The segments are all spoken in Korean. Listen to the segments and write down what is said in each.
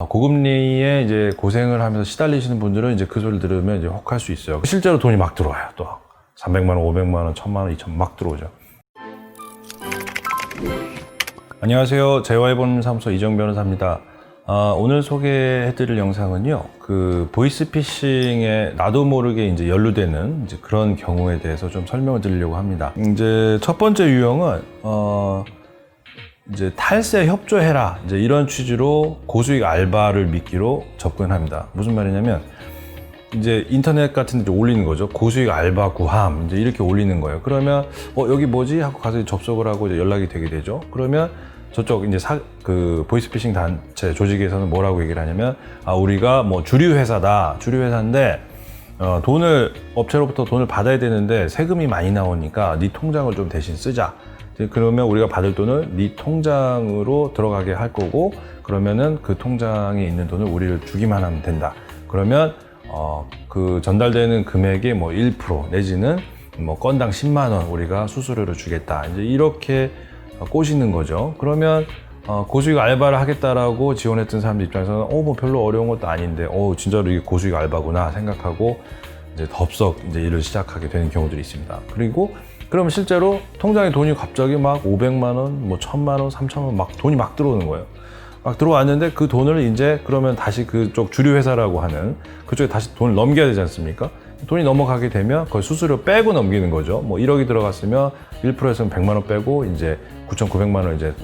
고금리에 이제 고생을 하면서 시달리시는 분들은 이제 그 소리를 들으면 이제 혹할 수 있어요. 실제로 돈이 막 들어와요. 또 300만 원, 500만 원, 1000만 원, 2000만 원 막 들어오죠. 안녕하세요. 재화해보는 사무소 이정 변호사입니다. 오늘 소개해드릴 영상은요, 그 보이스피싱에 나도 모르게 이제 연루되는 이제 그런 경우에 대해서 좀 설명을 드리려고 합니다. 이제 첫 번째 유형은 이제 탈세 협조해라, 이제 이런 취지로 고수익 알바를 미끼로 접근합니다. 무슨 말이냐면 이제 인터넷 같은 데 올리는 거죠. 고수익 알바 구함, 이제 이렇게 올리는 거예요. 그러면 여기 뭐지 하고 가서 접속을 하고 이제 연락이 되게 되죠. 그러면 저쪽 이제 그 보이스피싱 단체 조직에서는 뭐라고 얘기를 하냐면, 우리가 뭐 주류 회사다, 주류 회사인데 업체로부터 돈을 받아야 되는데 세금이 많이 나오니까 네 통장을 좀 대신 쓰자. 그러면 우리가 받을 돈을 네 통장으로 들어가게 할 거고, 그러면은 그 통장에 있는 돈을 우리를 주기만 하면 된다. 그러면 그 전달되는 금액의 뭐 1% 내지는 뭐 건당 10만 원 우리가 수수료로 주겠다. 이제 이렇게 꼬시는 거죠. 그러면 고수익 알바를 하겠다라고 지원했던 사람들 입장에서는 뭐 별로 어려운 것도 아닌데 진짜로 이게 고수익 알바구나 생각하고 이제 덥석 이제 일을 시작하게 되는 경우들이 있습니다. 그리고 그러면 실제로 통장에 돈이 갑자기 막 500만 원, 뭐 1000만 원, 3000만 원 막 돈이 막 들어오는 거예요. 막 들어왔는데 그 돈을 이제 그러면 다시 그쪽 주류 회사라고 하는 그쪽에 다시 돈을 넘겨야 되지 않습니까? 돈이 넘어가게 되면 거의 수수료 빼고 넘기는 거죠. 뭐 1억이 들어갔으면 1%에서는 100만 원 빼고 이제 9,900만 원 이제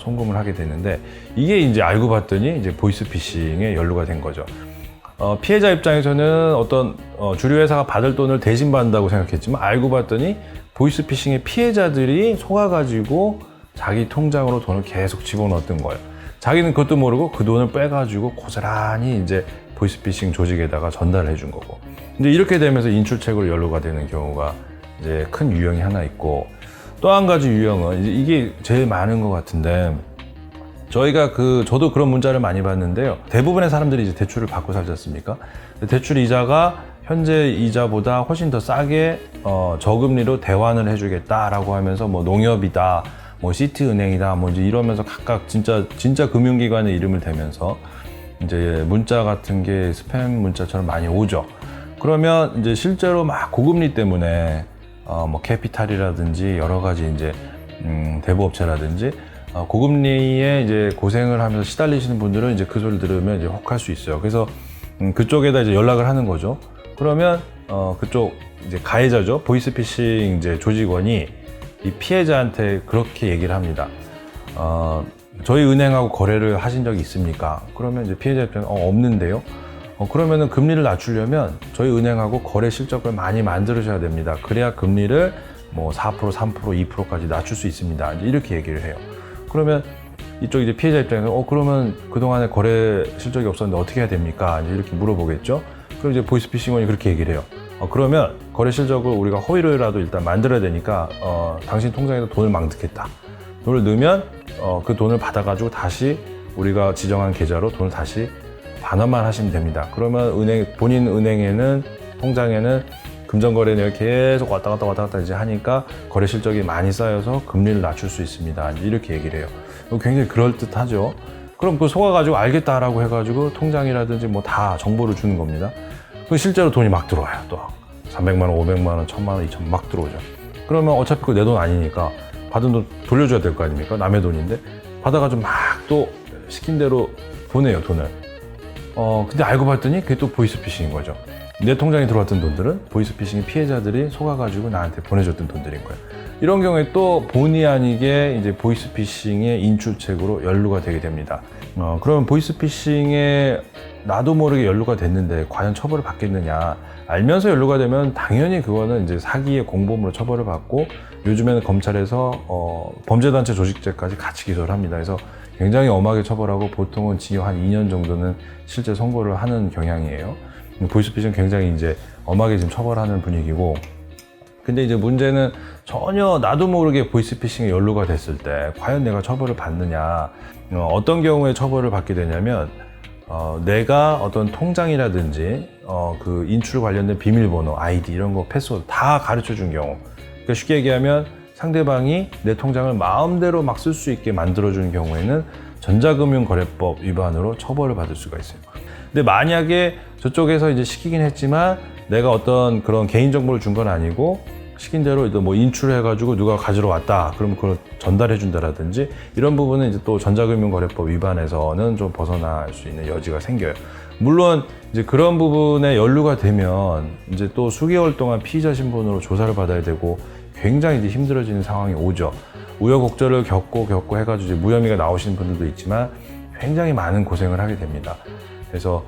송금을 하게 되는데, 이게 이제 알고 봤더니 이제 보이스피싱에 연루가 된 거죠. 피해자 입장에서는 어떤 주류 회사가 받을 돈을 대신 받는다고 생각했지만 알고 봤더니 보이스피싱의 피해자들이 속아가지고 자기 통장으로 돈을 계속 집어넣었던 거예요. 자기는 그것도 모르고 그 돈을 빼가지고 고스란히 이제 보이스피싱 조직에다가 전달을 해준 거고. 이제 이렇게 되면서 인출책으로 연루가 되는 경우가 이제 큰 유형이 하나 있고, 또 한 가지 유형은 이게 제일 많은 것 같은데, 저희가 저도 그런 문자를 많이 받는데요. 대부분의 사람들이 이제 대출을 받고 살지 않습니까? 대출 이자가 현재 이자보다 훨씬 더 싸게 저금리로 대환을 해주겠다라고 하면서 뭐 농협이다, 뭐 시티은행이다, 뭐 이제 이러면서 각각 진짜 금융기관의 이름을 대면서 이제 문자 같은 게 스팸 문자처럼 많이 오죠. 그러면 이제 실제로 막 고금리 때문에 뭐 캐피탈이라든지 여러 가지 이제 대부업체라든지 고금리에 이제 고생을 하면서 시달리시는 분들은 이제 그 소리를 들으면 이제 혹할 수 있어요. 그래서 그쪽에다 이제 연락을 하는 거죠. 그러면 그쪽 이제 가해자죠. 보이스피싱 이제 조직원이 이 피해자한테 그렇게 얘기를 합니다. 저희 은행하고 거래를 하신 적이 있습니까? 그러면 이제 피해자 입장에서 없는데요. 그러면은 금리를 낮추려면 저희 은행하고 거래 실적을 많이 만들으셔야 됩니다. 그래야 금리를 뭐 4%, 3%, 2%까지 낮출 수 있습니다. 이제 이렇게 얘기를 해요. 그러면 이쪽 이제 피해자 입장에서 그러면 그동안에 거래 실적이 없었는데 어떻게 해야 됩니까? 이제 이렇게 물어보겠죠. 그럼 이제 보이스피싱원이 그렇게 얘기를 해요. 그러면 거래 실적을 우리가 허위로라도 일단 만들어야 되니까 당신 통장에다 돈을 막 넣겠다. 돈을 넣으면 그 돈을 받아가지고 다시 우리가 지정한 계좌로 돈을 다시 반환만 하시면 됩니다. 그러면 본인 은행에는 통장에는 금전거래는 계속 왔다 갔다 이제 하니까 거래 실적이 많이 쌓여서 금리를 낮출 수 있습니다. 이렇게 얘기를 해요. 굉장히 그럴듯하죠. 그럼 그 속아가지고 알겠다라고 해가지고 통장이라든지 뭐 다 정보를 주는 겁니다. 실제로 돈이 막 들어와요. 또 300만 원, 500만 원, 1000만 원, 2000만 원 막 들어오죠. 그러면 어차피 그 내 돈 아니니까 받은 돈 돌려줘야 될 거 아닙니까? 남의 돈인데 받아가지고 막 또 시킨 대로 보내요, 돈을. 근데 알고 봤더니 그게 또 보이스피싱인 거죠. 내 통장에 들어왔던 돈들은 보이스피싱 피해자들이 속아가지고 나한테 보내줬던 돈들인 거예요. 이런 경우에 또 본의 아니게 이제 보이스피싱의 인출책으로 연루가 되게 됩니다. 그러면 보이스피싱에 나도 모르게 연루가 됐는데 과연 처벌을 받겠느냐? 알면서 연루가 되면 당연히 그거는 이제 사기의 공범으로 처벌을 받고, 요즘에는 검찰에서 범죄단체 조직죄까지 같이 기소를 합니다. 그래서 굉장히 엄하게 처벌하고 보통은 징역 한 2년 정도는 실제 선고를 하는 경향이에요. 보이스피싱 굉장히 이제 엄하게 지금 처벌하는 분위기고, 근데 이제 문제는 전혀 나도 모르게 보이스피싱에 연루가 됐을 때 과연 내가 처벌을 받느냐. 어떤 경우에 처벌을 받게 되냐면 내가 어떤 통장이라든지 그 인출 관련된 비밀번호, 아이디 이런 거 패스워드 다 가르쳐 준 경우, 그러니까 쉽게 얘기하면 상대방이 내 통장을 마음대로 막 쓸 수 있게 만들어주는 경우에는 전자금융거래법 위반으로 처벌을 받을 수가 있어요. 근데 만약에 저쪽에서 이제 시키긴 했지만 내가 어떤 그런 개인정보를 준 건 아니고 시킨 대로 뭐 인출해가지고 누가 가지러 왔다. 그러면 그걸 전달해준다라든지 이런 부분은 이제 또 전자금융거래법 위반에서는 좀 벗어날 수 있는 여지가 생겨요. 물론 이제 그런 부분에 연루가 되면 이제 또 수개월 동안 피의자 신분으로 조사를 받아야 되고 굉장히 이제 힘들어지는 상황이 오죠. 우여곡절을 겪고 해가지고 이제 무혐의가 나오시는 분들도 있지만 굉장히 많은 고생을 하게 됩니다. 그래서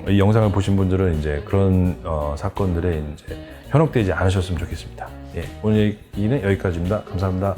이 영상을 보신 분들은 이제 그런 사건들에 이제 현혹되지 않으셨으면 좋겠습니다. 예, 오늘 얘기는 여기까지입니다. 감사합니다.